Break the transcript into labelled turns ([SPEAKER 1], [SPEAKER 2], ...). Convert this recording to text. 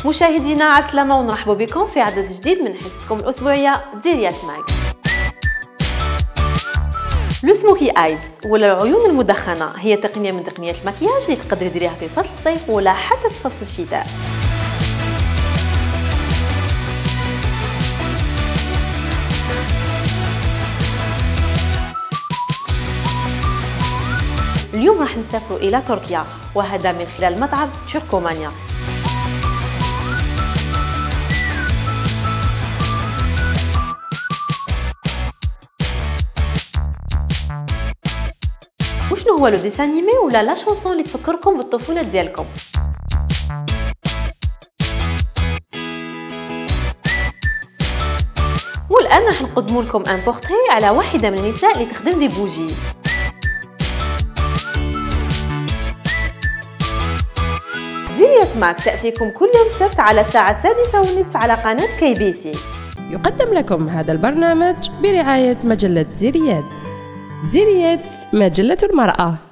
[SPEAKER 1] مشاهدينا عسلامة ونرحب بكم في عدد جديد من حصتكم الأسبوعية ديريات ماك. لو سموكي ايز ولا العيون المدخنة هي تقنية من تقنيات المكياج اللي تقدري ديريها في فصل الصيف ولا حتى في فصل الشتاء. اليوم راح نسافر إلى تركيا، وهذا من خلال مطعم تركومانيا. وشنو هو لو ديسان انيمي ولا لا شونسون اللي تفكركم بالطفولة ديالكم؟ والآن راح نقدم لكم ان بورتري على واحدة من النساء اللي تخدم دي بوجي. ديريات ماك تأتيكم كل يوم سبت على الساعة 6:30 على قناة KBC.
[SPEAKER 2] يقدم لكم هذا البرنامج برعاية مجلة ديريات. ديريات مجلة المرأة.